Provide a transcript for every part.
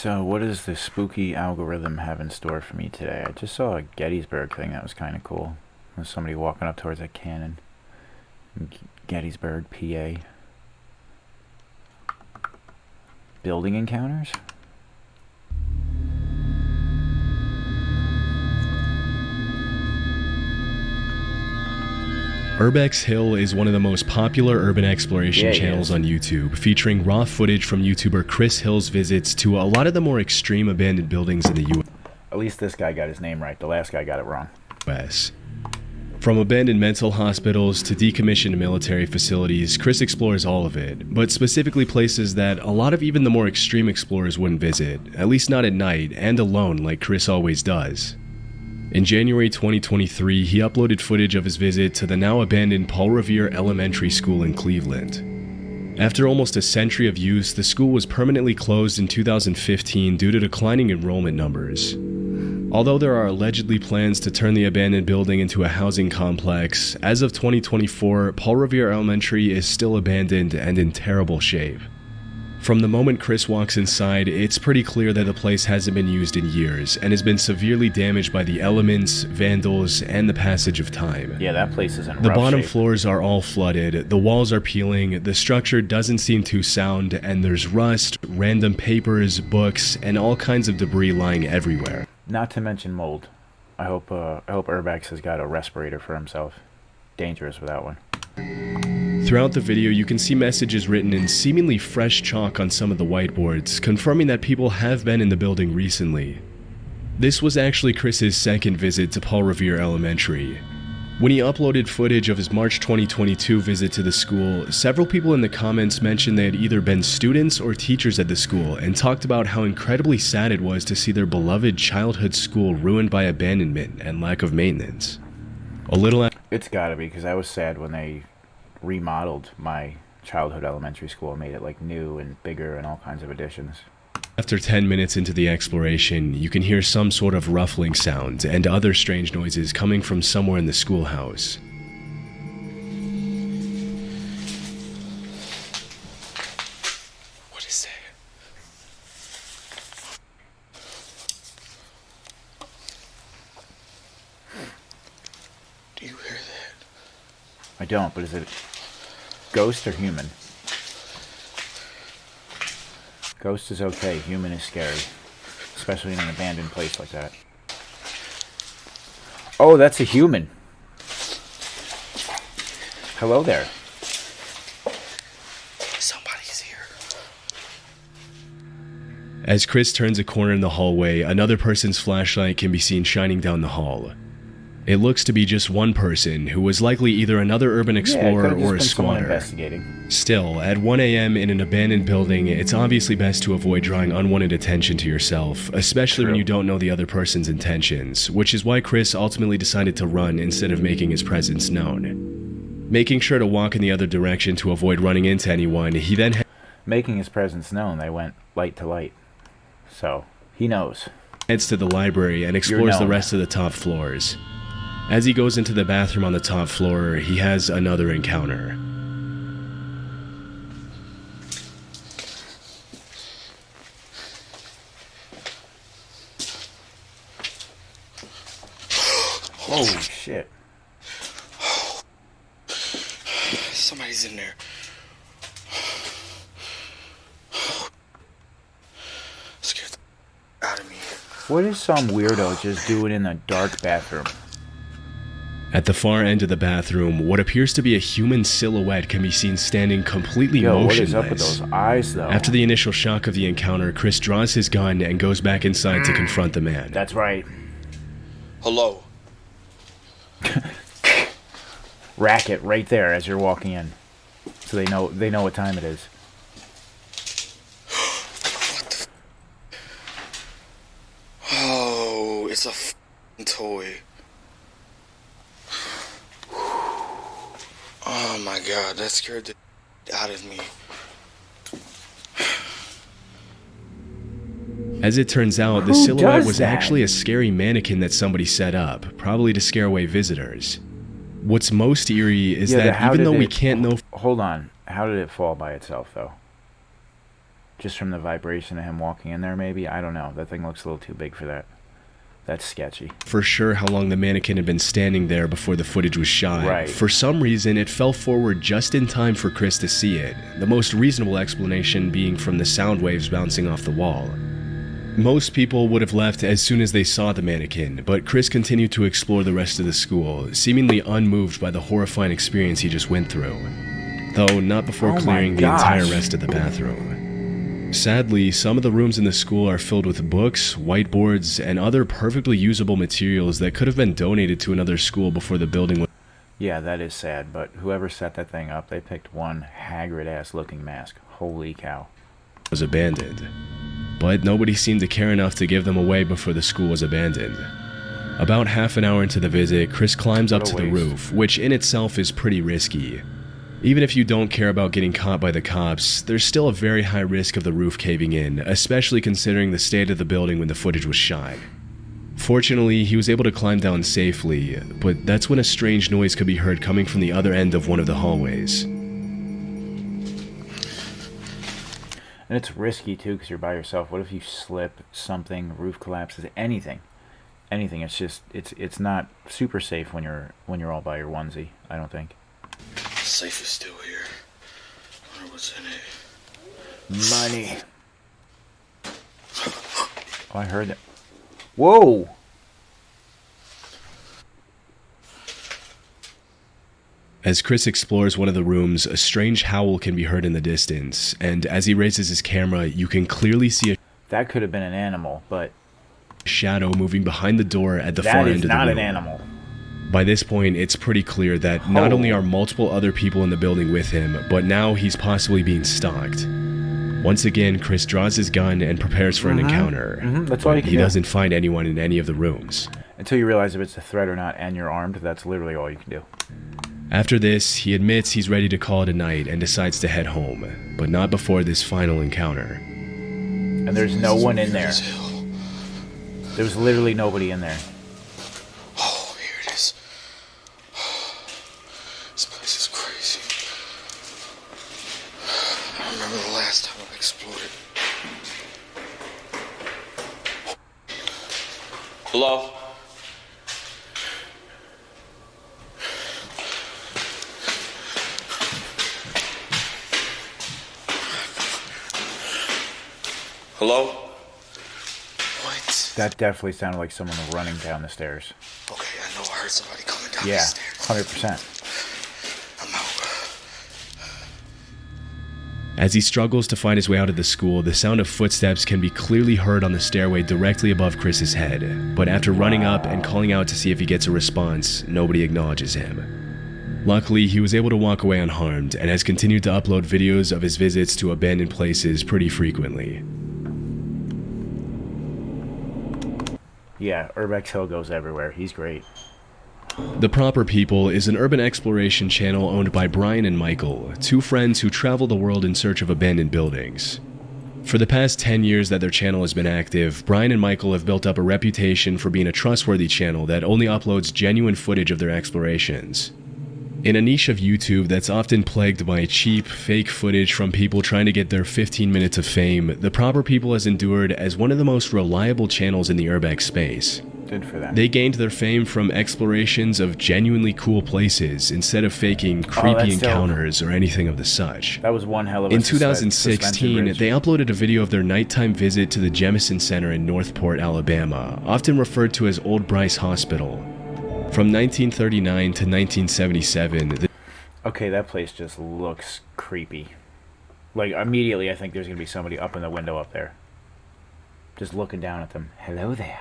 So, what does the spooky algorithm have in store for me today? I just saw a Gettysburg thing that was kind of cool. There's somebody walking up towards a cannon in Gettysburg, PA. Building encounters? Urbex Hill is one of the most popular urban exploration channels on YouTube, featuring raw footage from YouTuber Chris Hill's visits to a lot of the more extreme abandoned buildings in the At least this guy got his name right. The last guy got it wrong. US. From abandoned mental hospitals to decommissioned military facilities, Chris explores all of it, but specifically places that a lot of even the more extreme explorers wouldn't visit, at least not at night and alone like Chris always does. In January 2023, he uploaded footage of his visit to the now abandoned Paul Revere Elementary School in Cleveland. After almost a century of use, the school was permanently closed in 2015 due to declining enrollment numbers. Although there are allegedly plans to turn the abandoned building into a housing complex, as of 2024, Paul Revere Elementary is still abandoned and in terrible shape. From the moment Chris walks inside, it's pretty clear that the place hasn't been used in years and has been severely damaged by the elements, vandals, and the passage of time. Yeah, that place is in rough The bottom shape. floors are all flooded, the walls are peeling, the structure doesn't seem too sound, and there's rust, random papers, books, and all kinds of debris lying everywhere. Not to mention mold. I hope Urbex has got a respirator for himself. Dangerous without one. Throughout the video, you can see messages written in seemingly fresh chalk on some of the whiteboards, confirming that people have been in the building recently. This was actually Chris's second visit to Paul Revere Elementary. When he uploaded footage of his March 2022 visit to the school, several people in the comments mentioned they had either been students or teachers at the school and talked about how incredibly sad it was to see their beloved childhood school ruined by abandonment and lack of maintenance. It's gotta be, because I was sad when they remodeled my childhood elementary school and made it like new and bigger and all kinds of additions. After 10 minutes into the exploration, you can hear some sort of ruffling sound and other strange noises coming from somewhere in the schoolhouse. What is that? Do you hear that? I don't, but is it ghost or human? Ghost is okay, human is scary. Especially in an abandoned place like that. Oh, that's a human. Hello there. Somebody's here. As Chris turns a corner in the hallway, another person's flashlight can be seen shining down the hall. It looks to be just one person, who was likely either another urban explorer or a squatter. Investigating. Still, at 1 a.m. in an abandoned building, it's obviously best to avoid drawing unwanted attention to yourself, especially when you don't know the other person's intentions, which is why Chris ultimately decided to run instead of making his presence known. Making sure to walk in the other direction to avoid running into anyone, he then Making his presence known, they went light to light. So, he knows. heads to the library and explores the rest of the top floors. As he goes into the bathroom on the top floor, he has another encounter. Oh, shit. Somebody's in there. Scared the out of me. What is some weirdo just doing in a dark bathroom? At the far end of the bathroom, what appears to be a human silhouette can be seen standing completely motionless. What is up with those eyes, though? After the initial shock of the encounter, Chris draws his gun and goes back inside to confront the man. That's right. Hello. Racket right there as you're walking in. So they know what time it is. What the Oh, it's a f***ing toy. Oh my god, that scared the out of me. As it turns out, the Who silhouette does was that? actually a scary mannequin that somebody set up, probably to scare away visitors. What's most eerie is that even though we can't know... Hold on. How did it fall by itself, though? Just from the vibration of him walking in there, maybe? I don't know. That thing looks a little too big for that. That's sketchy. For sure how long the mannequin had been standing there before the footage was shot. Right. For some reason, it fell forward just in time for Chris to see it, the most reasonable explanation being from the sound waves bouncing off the wall. Most people would have left as soon as they saw the mannequin, but Chris continued to explore the rest of the school, seemingly unmoved by the horrifying experience he just went through. Though not before clearing the entire rest of the bathroom. Sadly, some of the rooms in the school are filled with books, whiteboards, and other perfectly usable materials that could have been donated to another school before the building was... Yeah, that is sad, but whoever set that thing up, they picked one haggard-ass looking mask. Holy cow. ...was abandoned. But nobody seemed to care enough to give them away before the school was abandoned. About half an hour into the visit, Chris climbs up to the roof, which in itself is pretty risky. Even if you don't care about getting caught by the cops, there's still a very high risk of the roof caving in, especially considering the state of the building when the footage was shot. Fortunately, he was able to climb down safely, but that's when a strange noise could be heard coming from the other end of one of the hallways. And it's risky too, because you're by yourself. What if you slip, something, roof collapses, anything? Anything. It's just, it's not super safe when you're all by your onesie, I don't think. Safe is still here. I wonder what's in it. Money. Oh, I heard that. Whoa! As Chris explores one of the rooms, a strange howl can be heard in the distance, and as he raises his camera, you can clearly see a... That could have been an animal, but... shadow moving behind the door at the far end of the room. That is not an animal. By this point, it's pretty clear that not only are multiple other people in the building with him, but now he's possibly being stalked. Once again, Chris draws his gun and prepares for an encounter. That's all you can do. He doesn't find anyone in any of the rooms. Until you realize if it's a threat or not and you're armed, that's literally all you can do. After this, he admits he's ready to call it a night and decides to head home, but not before this final encounter. And there's no one in there. There's literally nobody in there. Oh, here it is. This place is crazy. I remember the last time I explored it. Hello? Hello? What? That definitely sounded like someone running down the stairs. Okay, I know I heard somebody coming down Yeah, the stairs. 100%. I'm out. As he struggles to find his way out of the school, the sound of footsteps can be clearly heard on the stairway directly above Chris's head. But after running up and calling out to see if he gets a response, nobody acknowledges him. Luckily, he was able to walk away unharmed and has continued to upload videos of his visits to abandoned places pretty frequently. Yeah, Urbex Hill goes everywhere. He's great. The Proper People is an urban exploration channel owned by Brian and Michael, two friends who travel the world in search of abandoned buildings. For the past 10 years that their channel has been active, Brian and Michael have built up a reputation for being a trustworthy channel that only uploads genuine footage of their explorations. In a niche of YouTube that's often plagued by cheap, fake footage from people trying to get their 15 minutes of fame, The Proper People has endured as one of the most reliable channels in the urbex space. Good for them. They gained their fame from explorations of genuinely cool places instead of faking creepy encounters or anything of the such. That was one hell of a In suspension 2016, bridge. they uploaded a video of their nighttime visit to the Jemison Center in Northport, Alabama, often referred to as Old Bryce Hospital. From 1939 to 1977, Okay, that place just looks creepy. Like, immediately I think there's going to be somebody up in the window up there. Just looking down at them. Hello there.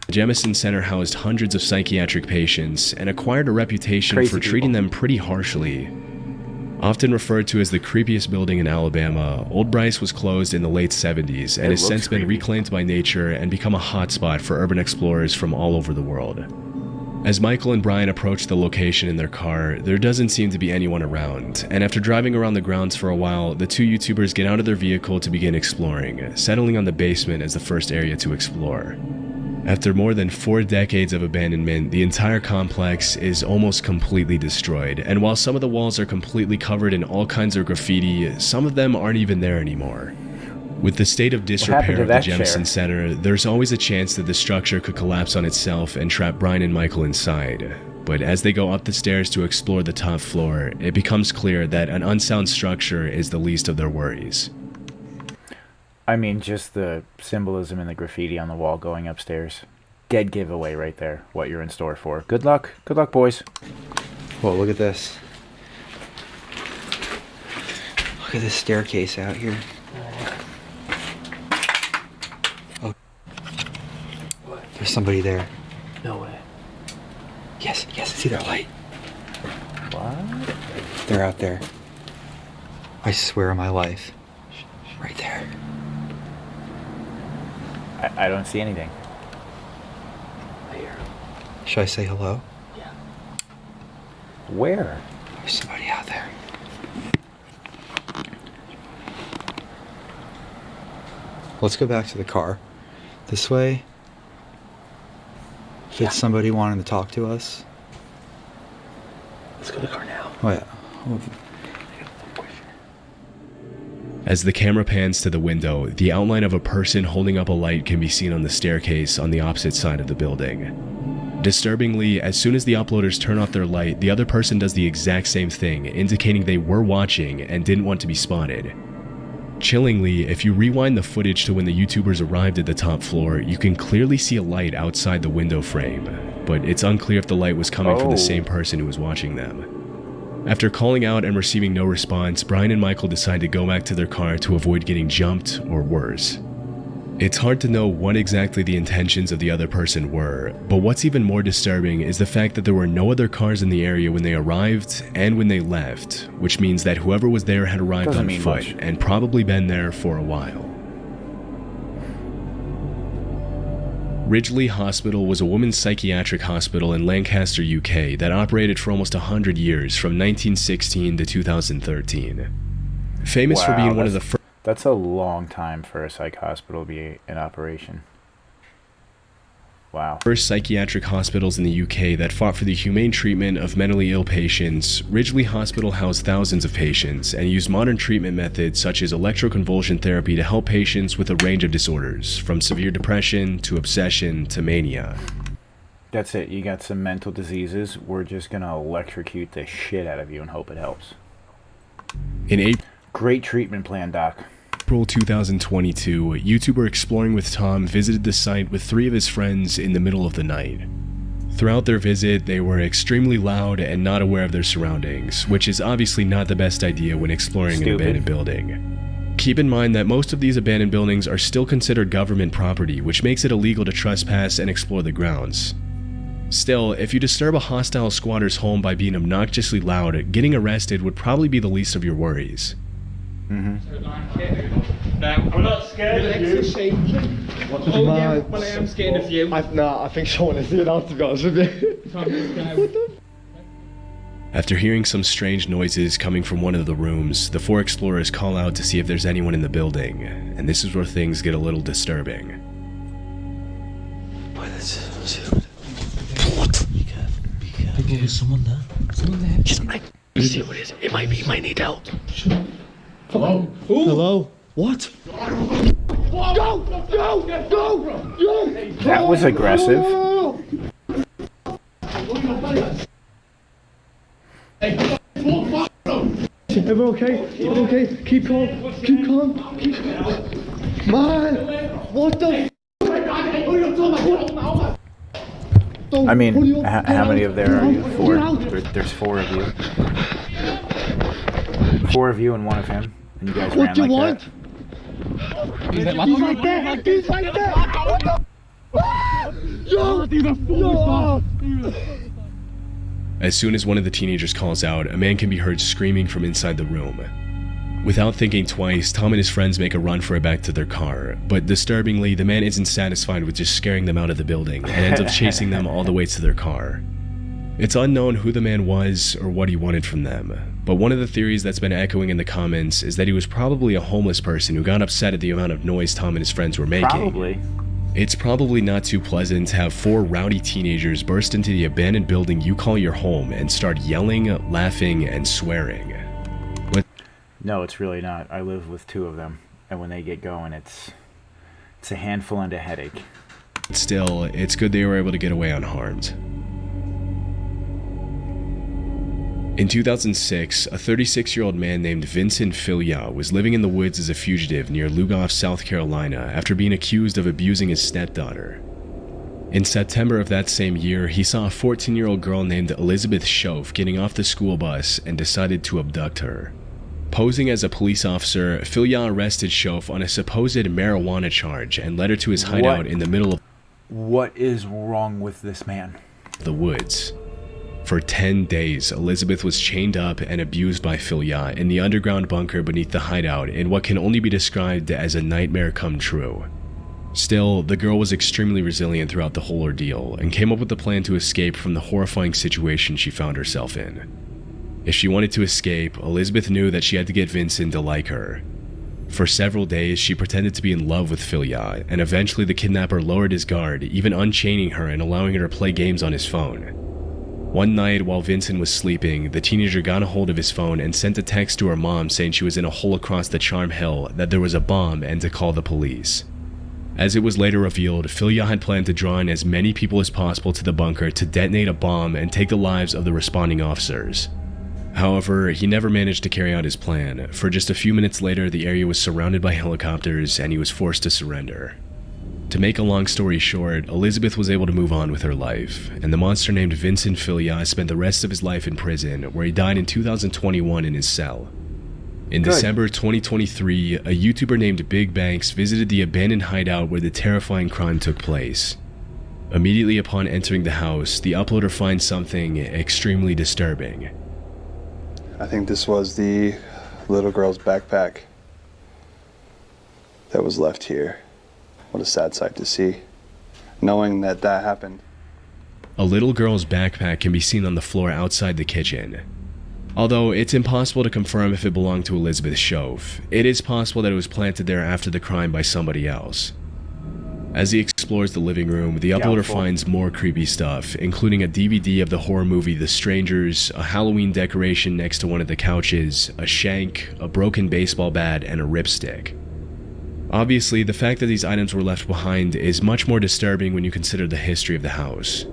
the Jemison Center housed hundreds of psychiatric patients and acquired a reputation Crazy for treating people. them pretty harshly. Often referred to as the creepiest building in Alabama, Old Bryce was closed in the late 70s and It has looks since been creepy. reclaimed by nature and become a hotspot for urban explorers from all over the world. As Michael and Brian approach the location in their car, there doesn't seem to be anyone around, and after driving around the grounds for a while, the two YouTubers get out of their vehicle to begin exploring, settling on the basement as the first area to explore. After more than 4 decades of abandonment, the entire complex is almost completely destroyed, and while some of the walls are completely covered in all kinds of graffiti, some of them aren't even there anymore. With the state of happened disrepair to of the that Jemison chair? Center, there's always a chance that the structure could collapse on itself and trap Brian and Michael inside. But as they go up the stairs to explore the top floor, it becomes clear that an unsound structure is the least of their worries. I mean, just the symbolism in the graffiti on the wall going upstairs. Dead giveaway right there, what you're in store for. Good luck. Good luck, boys. Whoa, look at this. Look at this staircase out here. Oh. There's somebody there. No way. Yes, I see their light. What? They're out there. I swear on my life. Right there. I don't see anything. I hear him. Should I say hello? Yeah. Where? There's somebody out there. Let's go back to the car. This way. If it's somebody wanting to talk to us. Let's go to the car now. Oh yeah. As the camera pans to the window, the outline of a person holding up a light can be seen on the staircase on the opposite side of the building. Disturbingly, as soon as the uploaders turn off their light, the other person does the exact same thing, indicating they were watching and didn't want to be spotted. Chillingly, if you rewind the footage to when the YouTubers arrived at the top floor, you can clearly see a light outside the window frame, but it's unclear if the light was coming from the same person who was watching them. After calling out and receiving no response, Brian and Michael decide to go back to their car to avoid getting jumped or worse. It's hard to know what exactly the intentions of the other person were, but what's even more disturbing is the fact that there were no other cars in the area when they arrived and when they left, which means that whoever was there had arrived Doesn't on mean foot much. and probably been there for a while. Ridgely Hospital was a women's psychiatric hospital in Lancaster, UK that operated for almost 100 years from 1916 to 2013. Famous for being one of the first That's a long time for a psych hospital to be in operation. Wow. first psychiatric hospitals in the UK that fought for the humane treatment of mentally ill patients, Ridgely Hospital housed thousands of patients and used modern treatment methods such as electroconvulsion therapy to help patients with a range of disorders, from severe depression to obsession to mania. That's it. You got some mental diseases. We're just going to electrocute the shit out of you and hope it helps. In April Great treatment plan, Doc. 2022, YouTuber Exploring with Tom visited the site with 3 of his friends in the middle of the night. Throughout their visit, they were extremely loud and not aware of their surroundings, which is obviously not the best idea when exploring an abandoned building. Keep in mind that most of these abandoned buildings are still considered government property, which makes it illegal to trespass and explore the grounds. Still, if you disturb a hostile squatter's home by being obnoxiously loud, getting arrested would probably be the least of your worries. We're not scared of you. Oh yeah, well I am scared of you. I think someone is doing that, to be honest with you. After hearing some strange noises coming from one of the rooms, the 4 explorers call out to see if there's anyone in the building, and this is where things get a little disturbing. Boy, that's what? Be careful. There's someone there. Someone there. Just see what it is. It might need help. Hello? Hello? What? That was aggressive. Everyone okay? Everyone okay? Keep calm. Keep calm. Man! What the I mean, how many of there are you? 4. There's 4 of you. 4 of you and 1 of him. And you guys What ran do you like want? that. He's right there! He's right there! What the? No! As soon as one of the teenagers calls out, a man can be heard screaming from inside the room. Without thinking twice, Tom and his friends make a run for it back to their car, but disturbingly, the man isn't satisfied with just scaring them out of the building and ends up chasing them all the way to their car. It's unknown who the man was or what he wanted from them, but one of the theories that's been echoing in the comments is that he was probably a homeless person who got upset at the amount of noise Tom and his friends were making. Probably. It's probably not too pleasant to have 4 rowdy teenagers burst into the abandoned building you call your home and start yelling, laughing, and swearing. No, it's really not. I live with 2 of them. And when they get going, it's a handful and a headache. Still, it's good they were able to get away unharmed. In 2006, a 36-year-old man named Vincent Filya was living in the woods as a fugitive near Lugoff, South Carolina, after being accused of abusing his stepdaughter. In September of that same year, he saw a 14-year-old girl named Elizabeth Schoaf getting off the school bus and decided to abduct her. Posing as a police officer, Filya arrested Schoaf on a supposed marijuana charge and led her to his hideout in the middle of What is wrong with this man? the woods. For 10 days, Elizabeth was chained up and abused by Filya in the underground bunker beneath the hideout in what can only be described as a nightmare come true. Still, the girl was extremely resilient throughout the whole ordeal and came up with a plan to escape from the horrifying situation she found herself in. If she wanted to escape, Elizabeth knew that she had to get Vincent to like her. For several days, she pretended to be in love with Filya, and eventually the kidnapper lowered his guard, even unchaining her and allowing her to play games on his phone. One night, while Vincent was sleeping, the teenager got a hold of his phone and sent a text to her mom saying she was in a hole across the Charm Hill, that there was a bomb, and to call the police. As it was later revealed, Filya had planned to draw in as many people as possible to the bunker to detonate a bomb and take the lives of the responding officers. However, he never managed to carry out his plan, for just a few minutes later the area was surrounded by helicopters and he was forced to surrender. To make a long story short, Elizabeth was able to move on with her life, and the monster named Vincent Filya spent the rest of his life in prison, where he died in 2021 in his cell. In December 2023, a YouTuber named Big Banks visited the abandoned hideout where the terrifying crime took place. Immediately upon entering the house, the uploader finds something extremely disturbing. I think this was the little girl's backpack that was left here. What a sad sight to see, knowing that that happened. A little girl's backpack can be seen on the floor outside the kitchen. Although it's impossible to confirm if it belonged to Elizabeth Schoaf, it is possible that it was planted there after the crime by somebody else. As he explores the living room, the uploader finds more creepy stuff, including a DVD of the horror movie The Strangers, a Halloween decoration next to one of the couches, a shank, a broken baseball bat, and a ripstick. Obviously, the fact that these items were left behind is much more disturbing when you consider the history of the house.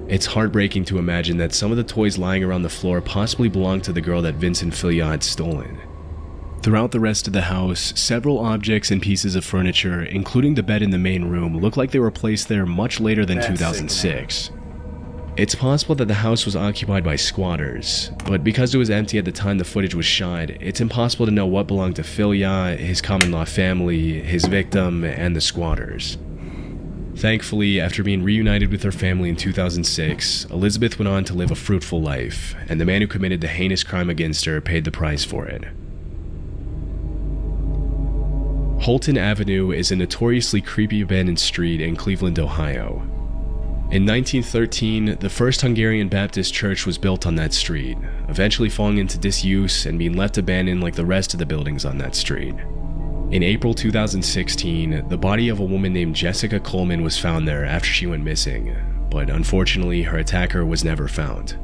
It's heartbreaking to imagine that some of the toys lying around the floor possibly belonged to the girl that Vincent Filya had stolen. Throughout the rest of the house, several objects and pieces of furniture, including the bed in the main room, look like they were placed there much later than 2006. It's possible that the house was occupied by squatters, but because it was empty at the time the footage was shot, it's impossible to know what belonged to Filya, his common-law family, his victim, and the squatters. Thankfully, after being reunited with her family in 2006, Elizabeth went on to live a fruitful life, and the man who committed the heinous crime against her paid the price for it. Holton Avenue is a notoriously creepy abandoned street in Cleveland, Ohio. In 1913, the first Hungarian Baptist church was built on that street, eventually falling into disuse and being left abandoned like the rest of the buildings on that street. In April 2016, the body of a woman named Jessica Coleman was found there after she went missing, but unfortunately her attacker was never found.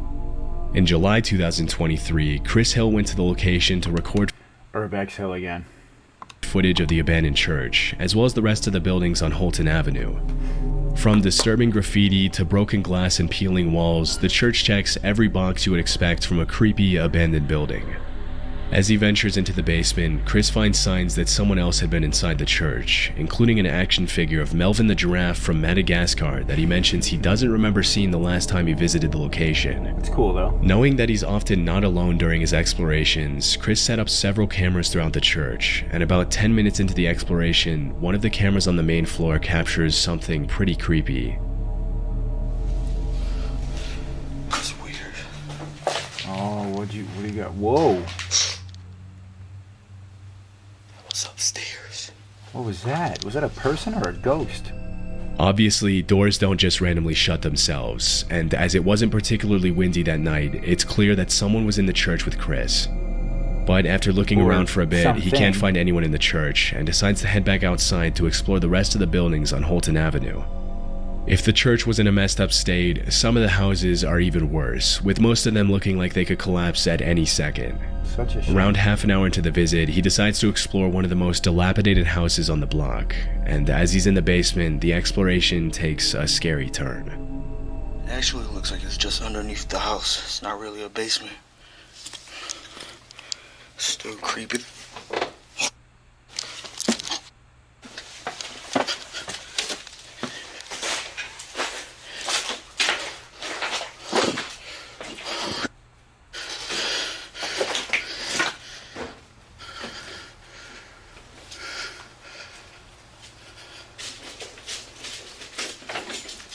In July 2023, Chris Hill went to the location to record Urbex Hill again. Footage of the abandoned church, as well as the rest of the buildings on Holton Avenue. From disturbing graffiti to broken glass and peeling walls, the church checks every box you would expect from a creepy, abandoned building. As he ventures into the basement, Chris finds signs that someone else had been inside the church, including an action figure of Melvin the giraffe from Madagascar that he mentions he doesn't remember seeing the last time he visited the location. It's cool though. Knowing that he's often not alone during his explorations, Chris set up several cameras throughout the church, and about 10 minutes into the exploration, one of the cameras on the main floor captures something pretty creepy. That's weird. Oh, what do you got? Whoa. What's upstairs? What was that? Was that a person or a ghost? Obviously, doors don't just randomly shut themselves, and as it wasn't particularly windy that night, it's clear that someone was in the church with Chris. But after looking around for a bit, he can't find anyone in the church and decides to head back outside to explore the rest of the buildings on Holton Avenue. If the church was in a messed up state, some of the houses are even worse, with most of them looking like they could collapse at any second. Such a shame. Around half an hour into the visit, he decides to explore one of the most dilapidated houses on the block, and as he's in the basement, the exploration takes a scary turn. It actually looks like it's just underneath the house. It's not really a basement. Still creepy.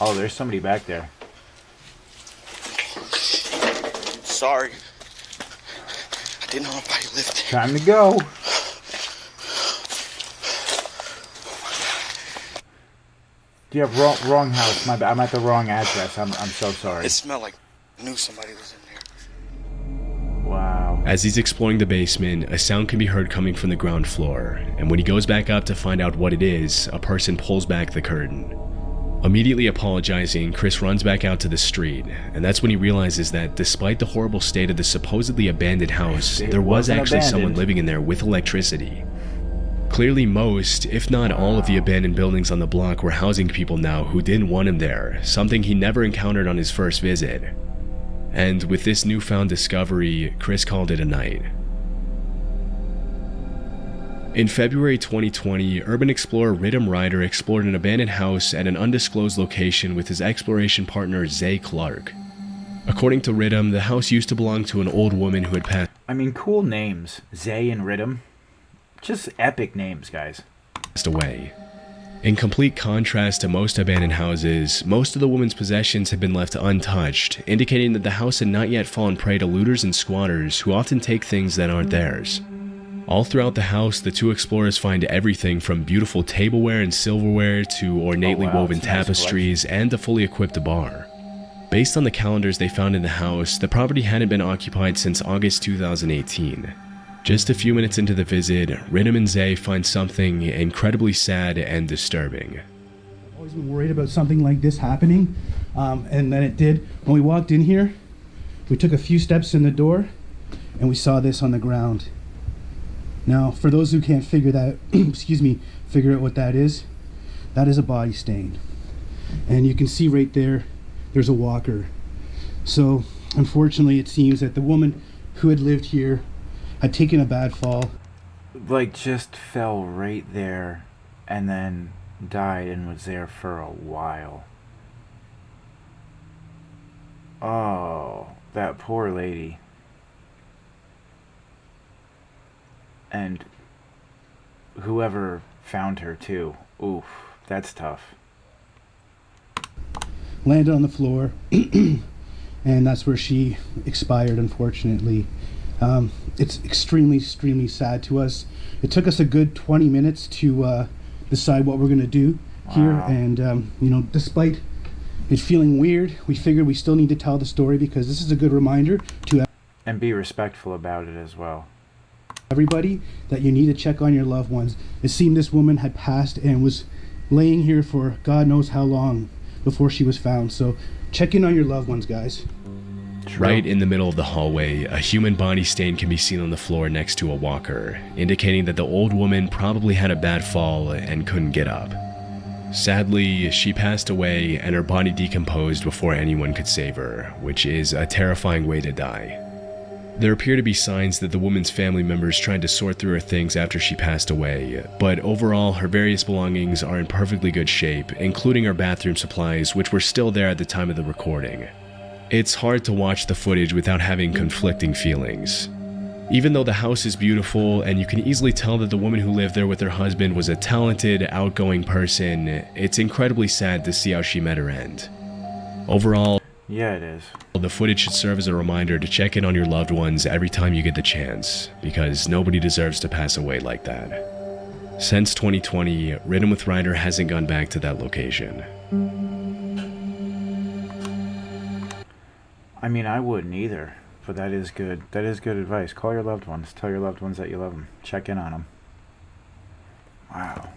Oh, there's somebody back there. Sorry. I didn't know nobody lived there. Time to go. Yeah, wrong house. My bad. I'm at the wrong address. I'm so sorry. It smelled like I knew somebody was in there. Wow. As he's exploring the basement, a sound can be heard coming from the ground floor, and when he goes back up to find out what it is, a person pulls back the curtain. Immediately apologizing, Chris runs back out to the street, and that's when he realizes that despite the horrible state of the supposedly abandoned house, there was actually someone living in there with electricity. Clearly most, if not all of the abandoned buildings on the block were housing people now who didn't want him there, something he never encountered on his first visit. And with this newfound discovery, Chris called it a night. In February 2020, urban explorer Ridham Ryder explored an abandoned house at an undisclosed location with his exploration partner Zay Clark. According to Ridham, the house used to belong to an old woman who had passed. I mean, cool names. Zay and Ridham. Just epic names, guys. Away. In complete contrast to most abandoned houses, most of the woman's possessions had been left untouched, indicating that the house had not yet fallen prey to looters and squatters who often take things that aren't theirs. All throughout the house, the two explorers find everything from beautiful tableware and silverware to ornately woven tapestries and a fully equipped bar. Based on the calendars they found in the house, the property hadn't been occupied since August 2018. Just a few minutes into the visit, Ridham and Zay find something incredibly sad and disturbing. I've always been worried about something like this happening, and then it did. When we walked in here, we took a few steps in the door, and we saw this on the ground. Now, for those who can't figure that, figure out what that is a body stain. And you can see right there, there's a walker. So, unfortunately, it seems that the woman who had lived here had taken a bad fall. Like, just fell right there and then died and was there for a while. Oh, that poor lady. And whoever found her too. Oof, that's tough. Landed on the floor, and that's where she expired, unfortunately. It's extremely sad to us. It took us a good 20 minutes to decide what we're going to do here. Wow. And, despite it feeling weird, we figured we still need to tell the story because this is a good reminder to And be respectful about it as well. everybody that you need to check on your loved ones. It seemed this woman had passed and was laying here for God knows how long before she was found. So check in on your loved ones, guys. Right in the middle of the hallway, a human body stain can be seen on the floor next to a walker, indicating that the old woman probably had a bad fall and couldn't get up. Sadly, she passed away and her body decomposed before anyone could save her, which is a terrifying way to die. There appear to be signs that the woman's family members tried to sort through her things after she passed away, but overall her various belongings are in perfectly good shape, including her bathroom supplies, which were still there at the time of the recording. It's hard to watch the footage without having conflicting feelings. Even though the house is beautiful and you can easily tell that the woman who lived there with her husband was a talented, outgoing person, it's incredibly sad to see how she met her end. Overall, yeah, it is. the footage should serve as a reminder to check in on your loved ones every time you get the chance, because nobody deserves to pass away like that. Since 2020, Ridham with Ryder hasn't gone back to that location. I mean, I wouldn't either, but that is good. That is good advice. Call your loved ones. Tell your loved ones that you love them. Check in on them. Wow.